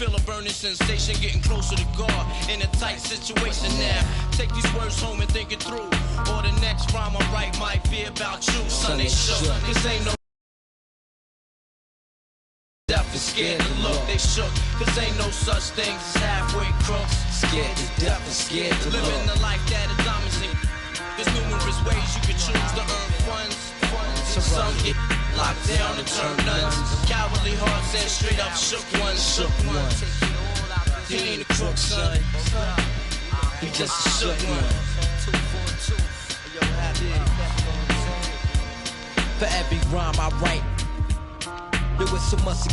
Feel a burning sensation, getting closer to God. In a tight situation now. Take these words home and think it through. Or the next rhyme I write might be about you. Son, they shook. This ain't no deaf and scared to look. They shook. Cause ain't no such thing as halfway crooks. Scared to death and scared to look. Living the life that is dominant. There's numerous ways you can choose to earn funds. Some get locked down and turn nuns. Cowardly hearts and straight up shook ones. He ain't a crook, son. He just a shook one. For every rhyme I write, there was so much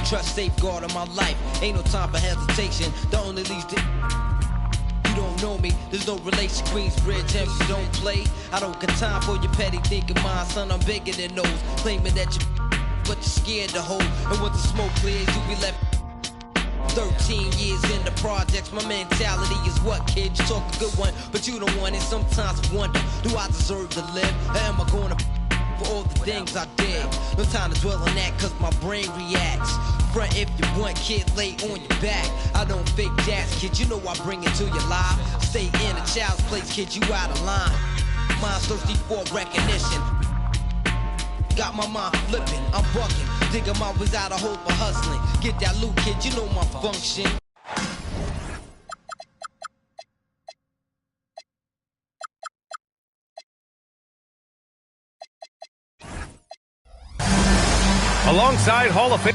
trust safeguard in my life. Ain't no time for hesitation. The only leads to you don't know me. There's no relation. Queensbridge, and you don't play. I don't got time for your petty thinking, mind, son. I'm bigger than those. Claiming that you, but you're scared to hold. And once the smoke clears, you be left. 13 years in the projects, my mentality is what, kid? You talk a good one, but you don't want it. Sometimes I wonder, do I deserve to live? Or am I gonna for all the things I did? No time to dwell on that, cause my brain reacts. Front if you want, kid, lay on your back. I don't fake jazz, kid, you know I bring it to your life. Stay in a child's place, kid, you out of line. Mind's thirsty for recognition. Got my mind flipping, I'm bucking. Digging my ways out of hope for hustling. Get that loot, kid, you know my function. Alongside Hall of Fame.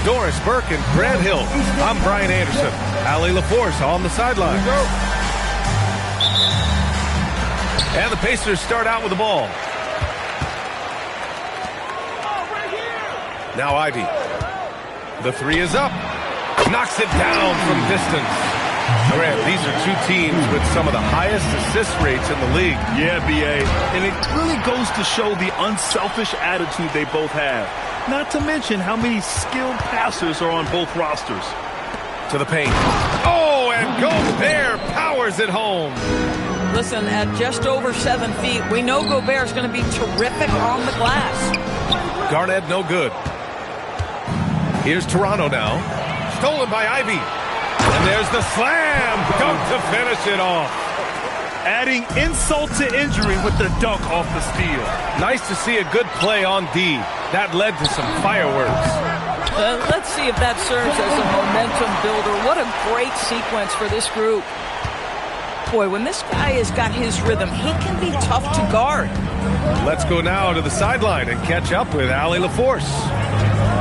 Doris Burke and Grant Hill. I'm Brian Anderson. Allie LaForce on the sideline. And the Pacers start out with the ball. Now Ivy. The three is up. Knocks it down from distance. Grant, these are two teams with some of the highest assist rates in the league. Yeah, B.A. And it really goes to show the unselfish attitude they both have. Not to mention how many skilled passers are on both rosters. To the paint. Oh, and Gobert powers it home. Listen, at just over 7 feet, we know Gobert's going to be terrific on the glass. Garnett no good. Here's Toronto now. Stolen by Ivy. And there's the slam. Dunk to finish it off. Adding insult to injury with the dunk off the steal. Nice to see a good play on D. That led to some fireworks. Let's see if that serves as a momentum builder. What a great sequence for this group. Boy, when this guy has got his rhythm, he can be tough to guard. Let's go now to the sideline and catch up with Allie LaForce.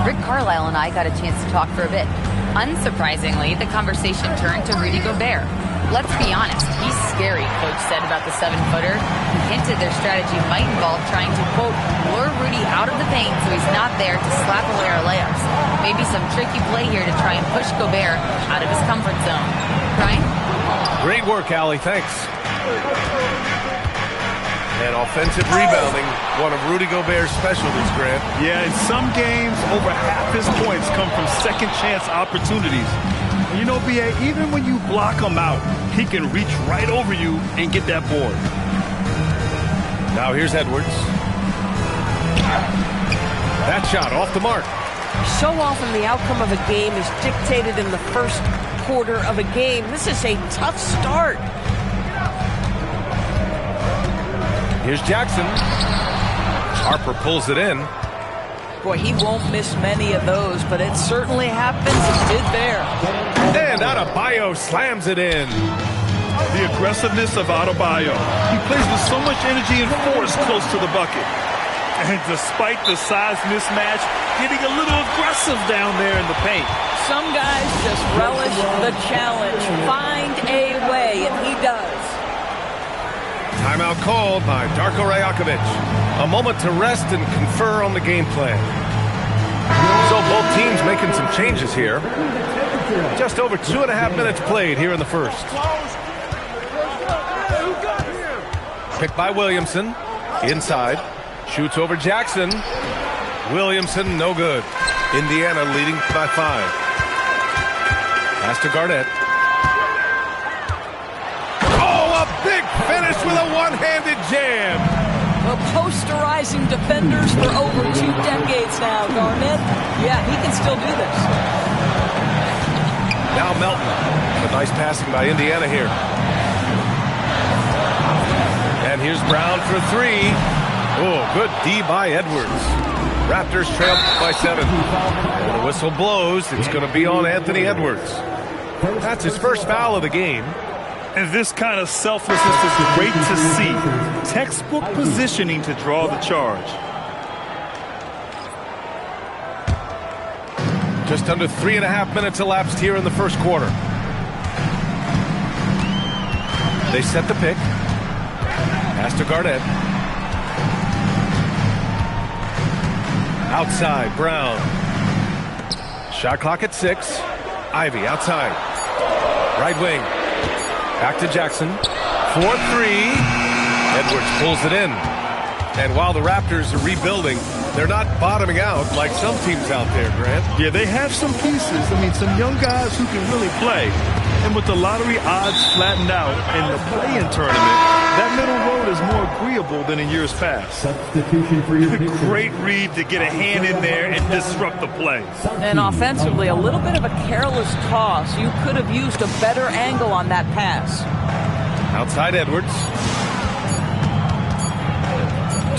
Rick Carlisle and I got a chance to talk for a bit. Unsurprisingly, the conversation turned to Rudy Gobert. Let's be honest, he's scary, Coach said about the 7-footer. He hinted their strategy might involve trying to, quote, lure Rudy out of the paint so he's not there to slap away our layups. Maybe some tricky play here to try and push Gobert out of his comfort zone. Brian? Great work, Allie. Thanks. And offensive rebounding, one of Rudy Gobert's specialties, Grant. Yeah, in some games, over half his points come from second-chance opportunities. You know, B.A., even when you block him out, he can reach right over you and get that board. Now here's Edwards. That shot off the mark. So often the outcome of a game is dictated in the first quarter of a game. This is a tough start. Here's Jackson. Harper pulls it in. Boy, he won't miss many of those, but it certainly happens. It did there. And Adebayo slams it in. The aggressiveness of Adebayo. He plays with so much energy and force close to the bucket. And despite the size mismatch, getting a little aggressive down there in the paint. Some guys just relish the challenge. Find a way, and he does. Timeout called by Darko Rajakovic. A moment to rest and confer on the game plan. So both teams making some changes here. Just over 2.5 minutes played here in the first. Picked by Williamson. Inside. Shoots over Jackson. Williamson, no good. Indiana leading by 5. Pass to Garnett. Oh, a big finish with a one-handed jam. Well, posterizing defenders for over 2 decades now. Garnett, yeah, he can still do this. Now Melton. A nice passing by Indiana here. And here's Brown for 3. Oh, good D by Edwards. Raptors trail by 7. When the whistle blows, it's going to be on Anthony Edwards. That's his first foul of the game. And this kind of selflessness is great to see. Textbook positioning to draw the charge. Just under 3.5 minutes elapsed here in the first quarter. They set the pick. Pass to Garnett. Outside, Brown. Shot clock at 6. Ivy outside. Right wing. Back to Jackson. 4-3. Edwards pulls it in. And while the Raptors are rebuilding, they're not bottoming out like some teams out there, Grant. Yeah, they have some pieces. I mean, some young guys who can really play. And with the lottery odds flattened out in the play-in tournament, that middle road is more agreeable than in years past. Substitution for your Great read to get a hand in there and disrupt the play. And offensively, a little bit of a careless toss. You could have used a better angle on that pass. Outside Edwards.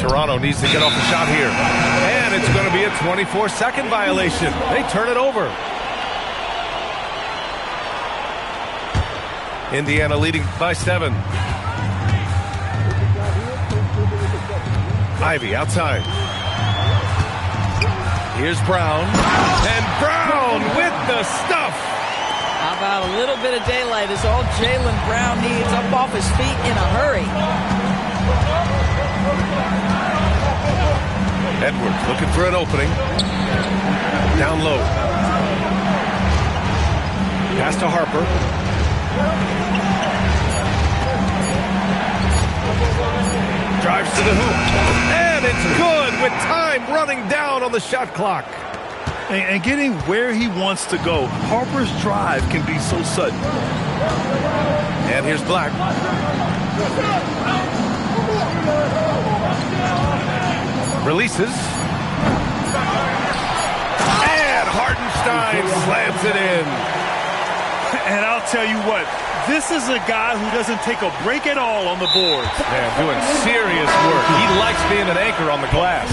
Toronto needs to get off the shot here. And it's going to be a 24-second violation. They turn it over. Indiana leading by 7. Ivy outside. Here's Brown. And Brown with the stuff. How about a little bit of daylight is all Jaylen Brown needs, up off his feet in a hurry. Edwards looking for an opening. Down low. Pass to Harper. Drives to the hoop. And it's good with time running down on the shot clock. And getting where he wants to go. Harper's drive can be so sudden. And here's Black. Releases. And Hartenstein slams it in. And I'll tell you what, this is a guy who doesn't take a break at all on the boards. Man, doing serious work. He likes being an anchor on the glass.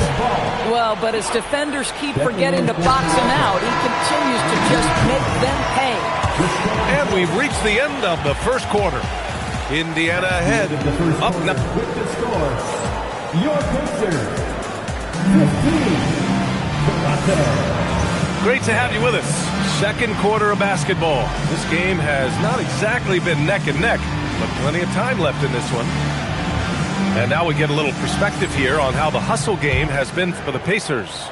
Well, but as defenders keep forgetting to box him out, he continues to just make them pay. And we've reached the end of the first quarter. Indiana ahead. Up now. With the score, your Pacers, 15, Toronto. Great to have you with us. Second quarter of basketball. This game has not exactly been neck and neck, but plenty of time left in this one. And now we get a little perspective here on how the hustle game has been for the Pacers.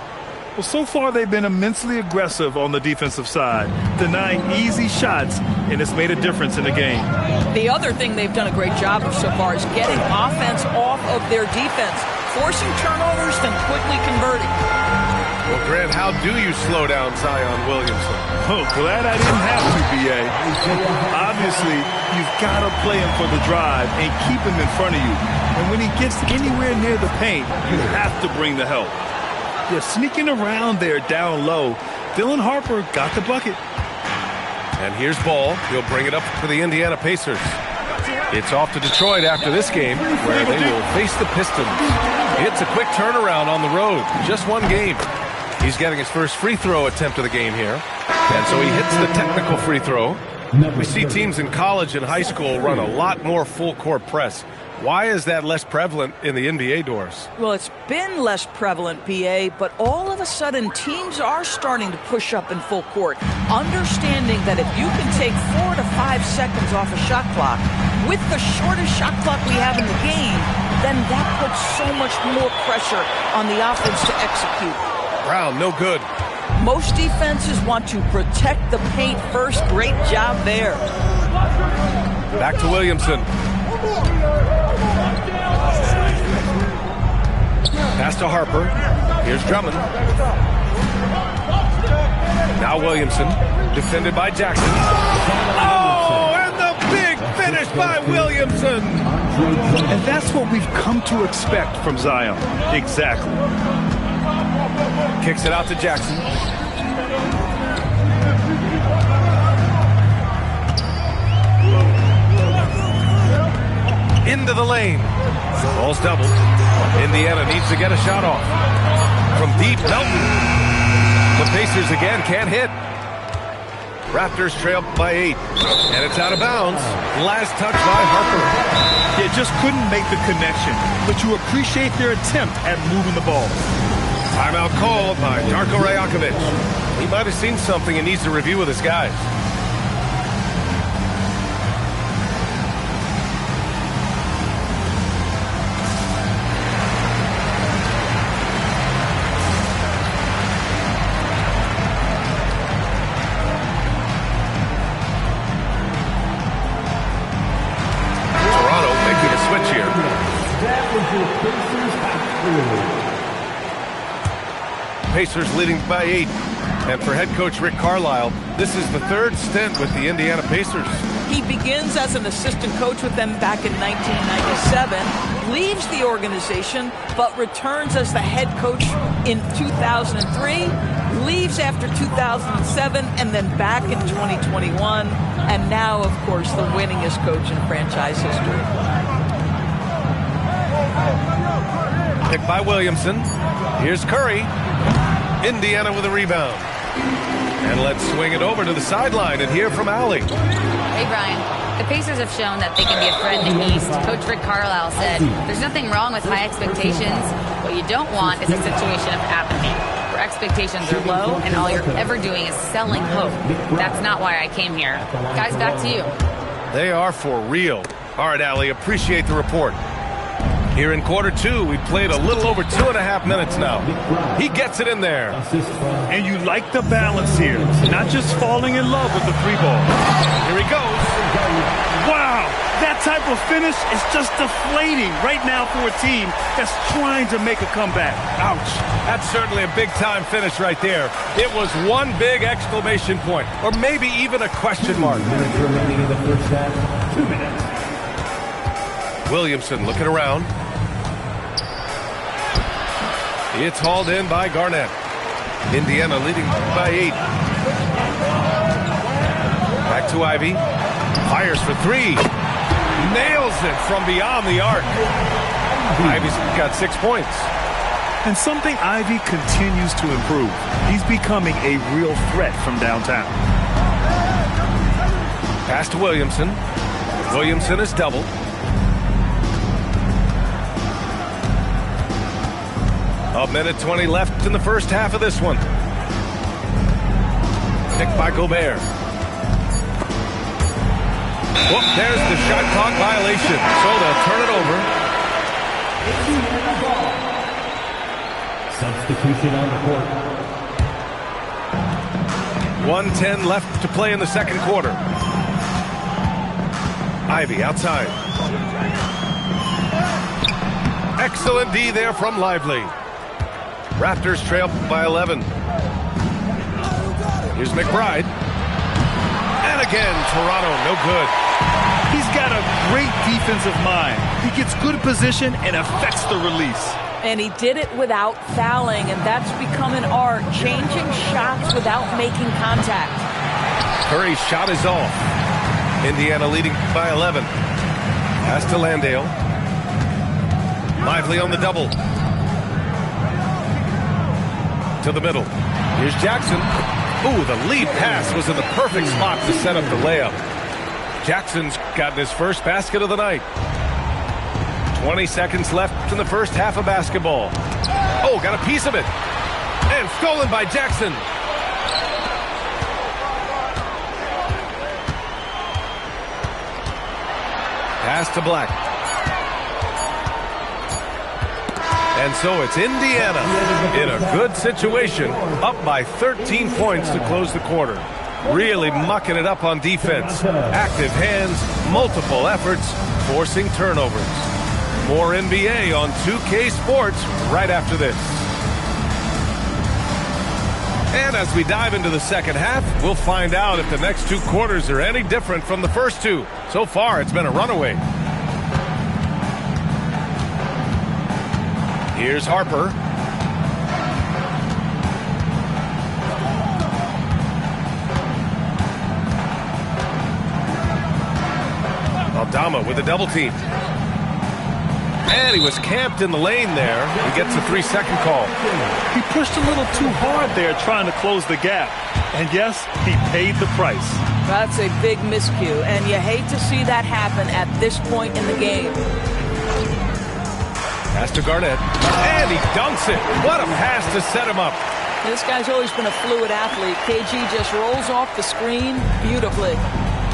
Well, so far they've been immensely aggressive on the defensive side, denying easy shots, and it's made a difference in the game. The other thing they've done a great job of so far is getting offense off of their defense, forcing turnovers, then quickly converting. Well, Grant, how do you slow down Zion Williamson? Oh, glad I didn't have to, B.A. Obviously, you've got to play him for the drive and keep him in front of you. And when he gets anywhere near the paint, you have to bring the help. You're sneaking around there down low. Dylan Harper got the bucket. And here's Ball. He'll bring it up for the Indiana Pacers. It's off to Detroit after this game, where they will face the Pistons. It's a quick turnaround on the road. Just one game. He's getting his first free throw attempt of the game here. And so he hits the technical free throw. We see teams in college and high school run a lot more full-court press. Why is that less prevalent in the NBA doors? Well, it's been less prevalent, BA, but all of a sudden teams are starting to push up in full court, understanding that if you can take 4 to 5 seconds off a shot clock, with the shortest shot clock we have in the game, then that puts so much more pressure on the offense to execute. Brown, no good. Most defenses want to protect the paint first. Great job there. Back to Williamson. Pass to Harper. Here's Drummond. Now Williamson, defended by Jackson. Oh, and the big finish by Williamson. And that's what we've come to expect from Zion. Exactly. Kicks it out to Jackson. Into the lane. Ball's doubled. Indiana needs to get a shot off. From deep, Melton. The Pacers again can't hit. Raptors trail by 8. And it's out of bounds. Last touch by Harper. They just couldn't make the connection, but you appreciate their attempt at moving the ball. Timeout called by Darko Rajakovic. He might have seen something and needs to review with his guys. Toronto making a switch here. Pacers leading by 8. And for head coach Rick Carlisle, this is the third stint with the Indiana Pacers. He begins as an assistant coach with them back in 1997, leaves the organization, but returns as the head coach in 2003, leaves after 2007, and then back in 2021, and now, of course, the winningest coach in franchise history. Picked by Williamson. Here's Curry. Indiana with a rebound. And let's swing it over to the sideline and hear from Allie. Hey, Brian. The Pacers have shown that they can be a threat in the East. Coach Rick Carlisle said, there's nothing wrong with high expectations. What you don't want is a situation of apathy, where expectations are low and all you're ever doing is selling hope. That's not why I came here. Guys, back to you. They are for real. All right, Allie, appreciate the report. Here in quarter 2, we played a little over 2.5 minutes now. He gets it in there. And you like the balance here, not just falling in love with the three ball. Here he goes. Wow, that type of finish is just deflating right now for a team that's trying to make a comeback. Ouch. That's certainly a big-time finish right there. It was one big exclamation point, or maybe even a question mark. 2 minutes remaining in the first half. 2 minutes. Williamson looking around. It's hauled in by Garnett. Indiana leading by 8. Back to Ivy. Fires for 3. Nails it from beyond the arc. Ivy's got 6 points. And something Ivy continues to improve. He's becoming a real threat from downtown. Pass to Williamson. Williamson is doubled. A minute 20 left in the first half of this one. Picked by Gobert. Whoop, there's the shot clock violation. So they'll turn it over. Substitution on the court. 1:10 left to play in the second quarter. Ivy outside. Excellent D there from Lively. Raptors trail by 11. Here's McBride. And again, Toronto, no good. He's got a great defensive mind. He gets good position and affects the release. And he did it without fouling, and that's become an art, changing shots without making contact. Curry's shot is off. Indiana leading by 11. Pass to Landale. Lively on the double. To the middle. Here's Jackson. Ooh, the lead pass was in the perfect spot to set up the layup. Jackson's gotten his first basket of the night. 20 seconds left in the first half of basketball. Oh, got a piece of it. And stolen by Jackson. Pass to Black. And so it's Indiana in a good situation, up by 13 points to close the quarter. Really mucking it up on defense. Active hands, multiple efforts, forcing turnovers. More NBA on 2K Sports right after this. And as we dive into the second half, we'll find out if the next two quarters are any different from the first two. So far, it's been a runaway. Here's Harper. Aldama with a double team. And he was camped in the lane there. He gets a 3-second call. He pushed a little too hard there trying to close the gap. And yes, he paid the price. That's a big miscue, and you hate to see that happen at this point in the game. Pass to Garnett. And he dunks it. What a pass to set him up. This guy's always been a fluid athlete. KG just rolls off the screen beautifully.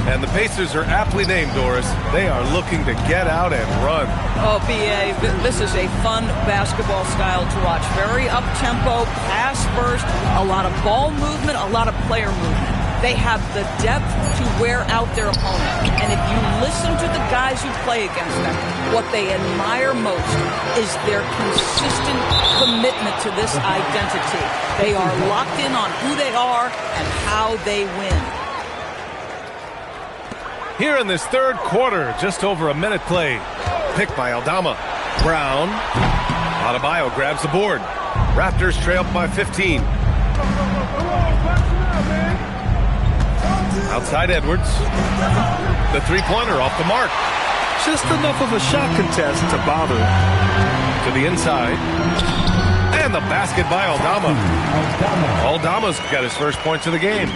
And the Pacers are aptly named, Doris. They are looking to get out and run. Oh, BA, this is a fun basketball style to watch. Very up-tempo, pass first, a lot of ball movement, a lot of player movement. They have the depth to wear out their opponent. And if you listen to the guys who play against them, what they admire most is their consistent commitment to this identity. They are locked in on who they are and how they win. Here in this third quarter, just over a minute played. Picked by Aldama. Brown. Adebayo grabs the board. Raptors trail by 15. Outside Edwards. The three-pointer off the mark. Just enough of a shot contest to bother. To the inside. And the basket by Aldama. Aldama's got his first points of the game.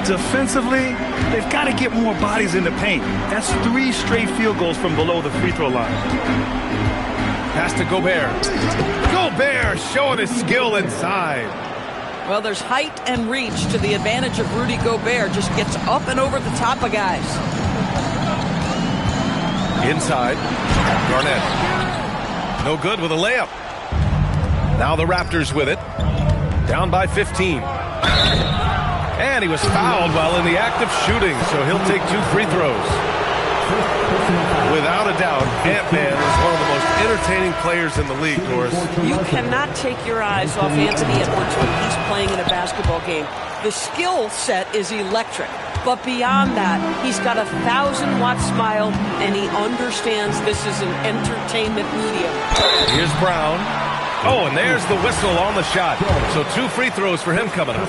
Defensively, they've got to get more bodies in the paint. That's 3 straight field goals from below the free throw line. Pass to Gobert. Gobert showing his skill inside. Well, there's height and reach to the advantage of Rudy Gobert. Just gets up and over the top of guys. Inside. Garnett. No good with a layup. Now the Raptors with it. Down by 15. And he was fouled while in the act of shooting, so he'll take 2 free throws. Without a doubt, Ant-Man is one of the most entertaining players in the league, Doris. You cannot take your eyes off Anthony Edwards when he's playing in a basketball game. The skill set is electric, but beyond that, he's got a 1,000-watt smile, and he understands this is an entertainment medium. Here's Brown. Oh, and there's the whistle on the shot. So 2 free throws for him coming up.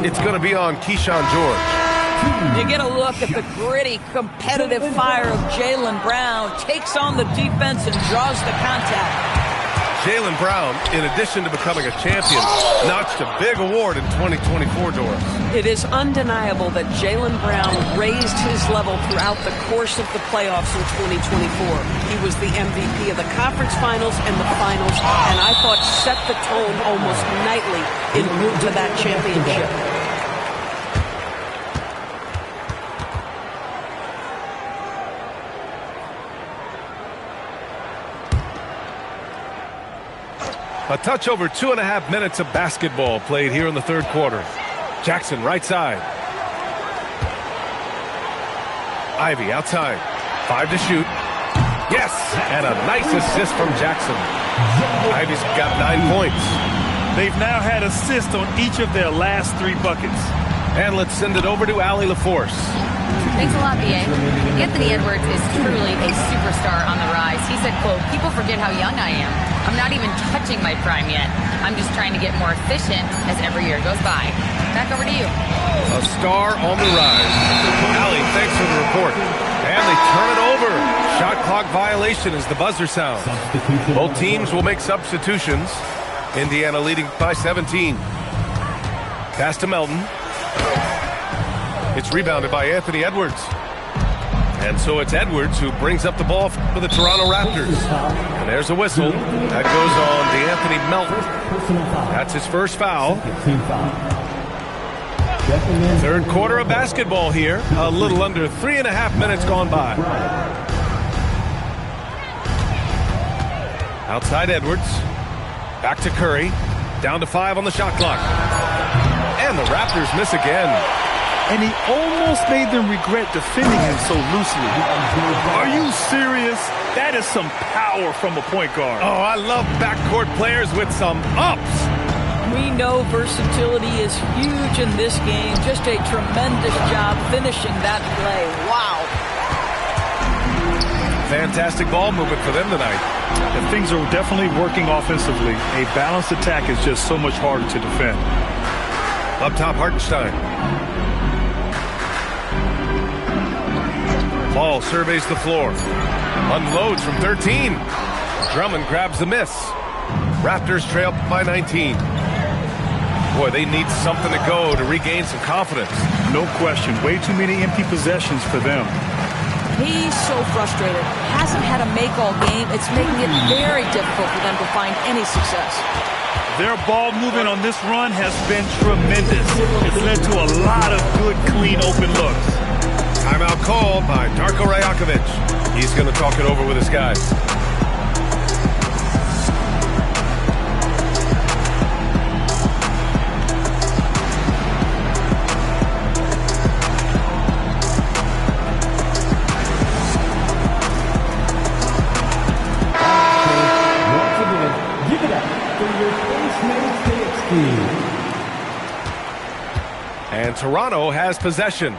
It's going to be on Keyshawn George. You get a look at the gritty, competitive fire of Jaylen Brown. Takes on the defense and draws the contact. Jaylen Brown, in addition to becoming a champion, notched a big award in 2024, Doris. It is undeniable that Jaylen Brown raised his level throughout the course of the playoffs in 2024. He was the MVP of the conference finals and the finals, and I thought set the tone almost nightly en route to that championship. A touch over 2.5 minutes of basketball played here in the third quarter. Jackson right side. Ivy outside. 5 to shoot. Yes, and a nice assist from Jackson. Ivy's got 9 points. They've now had assists on each of their last 3 buckets. And let's send it over to Allie LaForce. Thanks a lot, B.A. Anthony Edwards is truly a superstar on the rise. He said, quote, "People forget how young I am. I'm not even touching my prime yet. I'm just trying to get more efficient as every year goes by." Back over to you. A star on the rise. Allie, thanks for the report. And they turn it over. Shot clock violation as the buzzer sounds. Both teams will make substitutions. Indiana leading by 17. Pass to Melton. It's rebounded by Anthony Edwards. And so it's Edwards who brings up the ball for the Toronto Raptors. And there's a whistle. That goes on DeAnthony Melton. That's his first foul. Third quarter of basketball here. A little under 3.5 minutes gone by. Outside Edwards. Back to Curry. Down to 5 on the shot clock. And the Raptors miss again. And he almost made them regret defending him so loosely. Are you serious? That is some power from a point guard. Oh, I love backcourt players with some ups. We know versatility is huge in this game. Just a tremendous job finishing that play. Wow. Fantastic ball movement for them tonight. And things are definitely working offensively. A balanced attack is just so much harder to defend. Up top, Hartenstein. Ball surveys the floor. Unloads from 13. Drummond grabs the miss. Raptors trail by 19. Boy, they need something to go to regain some confidence. No question. Way too many empty possessions for them. He's so frustrated. Hasn't had a make all game. It's making it very difficult for them to find any success. Their ball movement on this run has been tremendous. It's led to a lot of good, clean, open looks. Timeout called by Darko Rajakovic. He's going to talk it over with his guys. And Toronto has possession.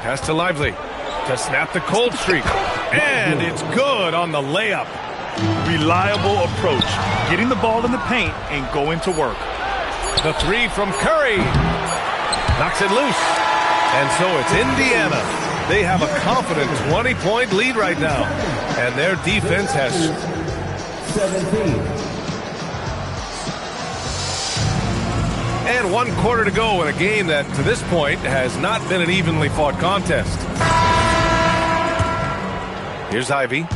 Pass to Lively to snap the cold streak. And it's good on the layup. Reliable approach. Getting the ball in the paint and going to work. The 3 from Curry. Knocks it loose. And so it's Indiana. They have a confident 20-point lead right now. And their defense has 17. And 1 quarter to go in a game that, to this point, has not been an evenly fought contest. Here's Ivy.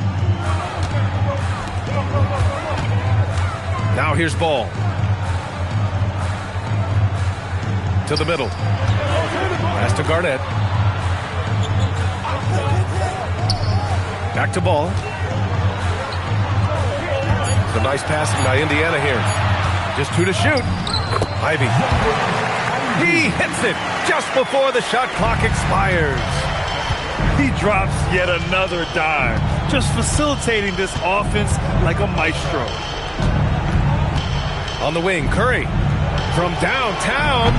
Now here's Ball. To the middle. Pass to Garnett. Back to Ball. It's a nice passing by Indiana here. Just 2 to shoot. Ivy. He hits it just before the shot clock expires. He drops yet another dime, just facilitating this offense like a maestro. On the wing, Curry. From downtown.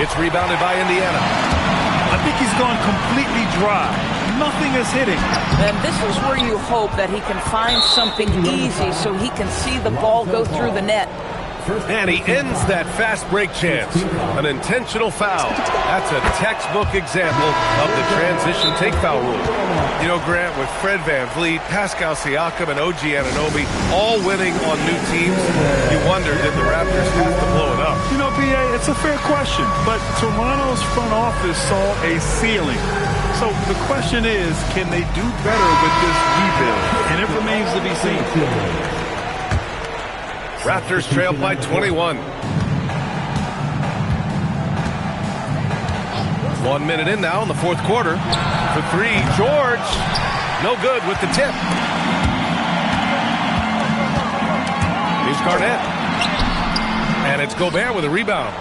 It's rebounded by Indiana. I think he's gone completely dry. Nothing is hitting. And this is where you hope that he can find something easy so he can see the ball go through the net. And he ends that fast break chance. An intentional foul. That's a textbook example of the transition take foul rule. You know, Grant, with Fred VanVleet, Pascal Siakam, and OG Anunoby all winning on new teams, you wonder, did the Raptors have to blow it up? You know, B.A., it's a fair question, but Toronto's front office saw a ceiling. So the question is, can they do better with this rebuild? And it remains to be seen. Raptors trail by 21. 1 minute in now in the fourth quarter. For 3, George. No good with the tip. Here's Garnett. And it's Gobert with a rebound.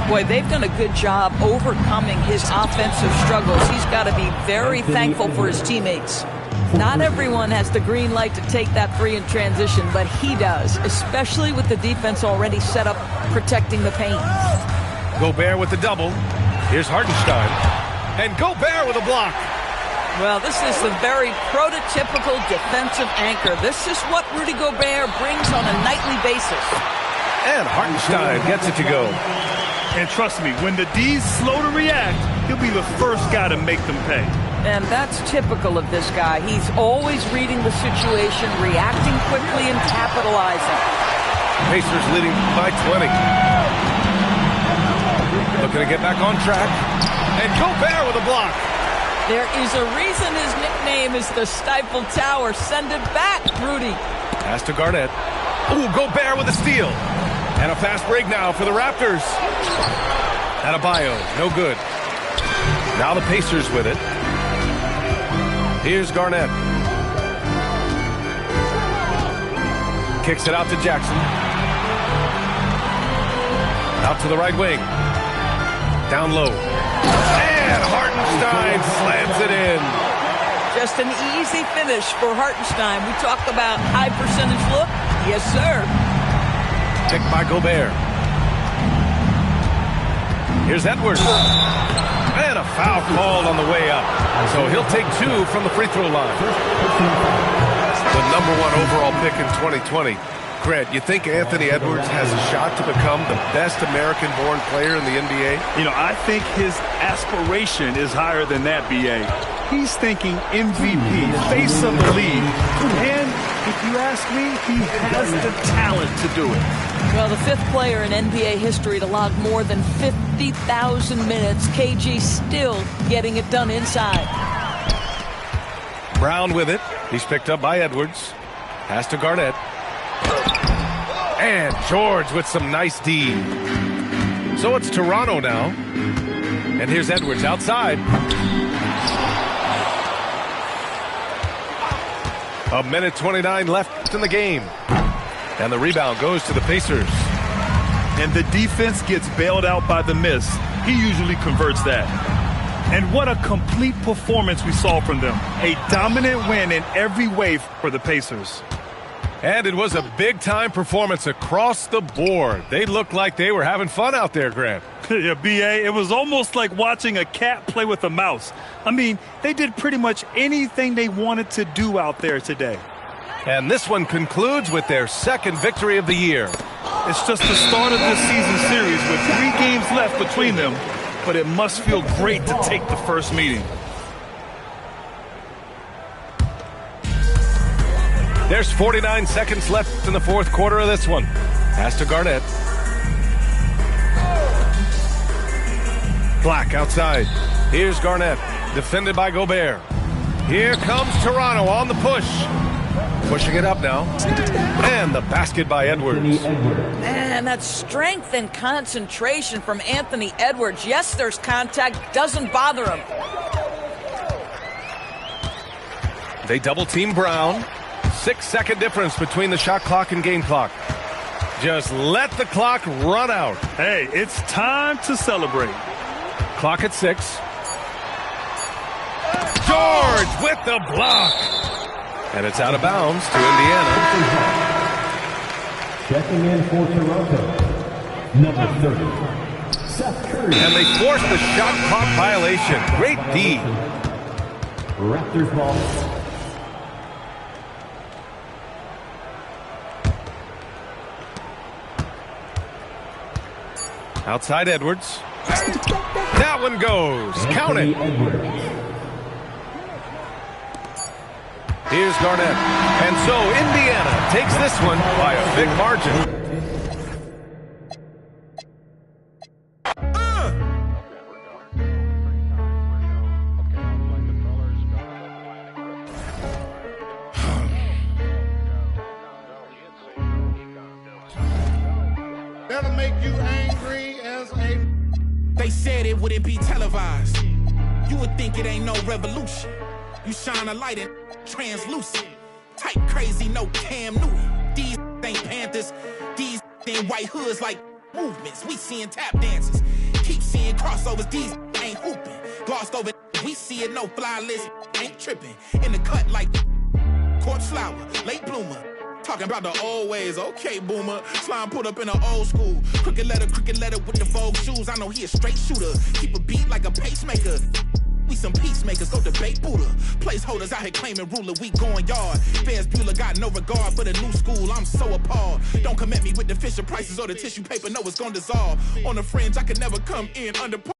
Boy, they've done a good job overcoming his offensive struggles. He's got to be very thankful for his teammates. Not everyone has the green light to take that three in transition, but he does, especially with the defense already set up protecting the paint. Gobert with the double. Here's Hartenstein. And Gobert with a block. Well, this is the very prototypical defensive anchor. This is what Rudy Gobert brings on a nightly basis. And Hartenstein gets it to go. And trust me, when the D's slow to react, he'll be the first guy to make them pay. And that's typical of this guy. He's always reading the situation, reacting quickly, and capitalizing. Pacers leading by 20. Looking to get back on track. And Gobert with a block. There is a reason his nickname is the Stifle Tower. Send it back, Rudy. Pass to Garnett. Ooh, Gobert with a steal. And a fast break now for the Raptors. Adebayo, no good. Now the Pacers with it. Here's Garnett. Kicks it out to Jackson. Out to the right wing. Down low. And Hartenstein slams it in. Just an easy finish for Hartenstein. We talked about high percentage look. Yes, sir. Picked by Gobert. Here's Edwards. And a foul called on the way up. So he'll take 2 from the free throw line. The #1 overall pick in 2020. Grant, you think Anthony Edwards has a shot to become the best American-born player in the NBA? You know, I think his aspiration is higher than that, B.A. He's thinking MVP, face of the league. And if you ask me, he has the talent to do it. Well, the 5th player in NBA history to log more than 50,000 minutes. KG still getting it done inside. Brown with it. He's picked up by Edwards. Pass to Garnett. And George with some nice D. So it's Toronto now. And here's Edwards outside. A minute 29 left in the game. And the rebound goes to the Pacers. And the defense gets bailed out by the miss. He usually converts that. And what a complete performance we saw from them. A dominant win in every way for the Pacers. And it was a big-time performance across the board. They looked like they were having fun out there, Grant. Yeah, B.A., it was almost like watching a cat play with a mouse. I mean, they did pretty much anything they wanted to do out there today. And this one concludes with their 2nd victory of the year. It's just the start of this season series with 3 games left between them, but it must feel great to take the first meeting. There's 49 seconds left in the 4th quarter of this one. Pass to Garnett. Black outside. Here's Garnett, defended by Gobert. Here comes Toronto on the push. Pushing it up now. And the basket by Edwards. Man, that strength and concentration from Anthony Edwards. Yes, there's contact. Doesn't bother him. They double-team Brown. 6-second difference between the shot clock and game clock. Just let the clock run out. Hey, it's time to celebrate. Clock at 6. George with the block. And it's out of bounds to Indiana. Checking in for Toronto, number 30, Seth Curry. And they forced the shot clock violation. Great D. Raptors ball. Outside Edwards. That one goes. Count it. Here's Garnett. And so Indiana takes this one by a big margin. That'll make you angry as a... They said it wouldn't be televised. You would think it ain't no revolution. You shine a light in translucent. Type crazy, no Cam Newton. These ain't Panthers. These ain't white hoods like movements. We seeing tap dances. seeing crossovers, these ain't hooping. Glossed over, we see it, no fly list, ain't tripping. In the cut like corpse flower, late bloomer. Talking about the old ways, okay, boomer. Slime put up in an old school. Crooked letter with the Vogue shoes. I know he a straight shooter. Keep a beat like a pacemaker. We some peacemakers, go debate Buddha. Placeholders out here claiming ruler, we going yard. Fairs Bueller got no regard for the new school, I'm so appalled. Don't come at me with the Fisher prices or the tissue paper, no, it's gonna dissolve. On the fringe, I could never come in under par.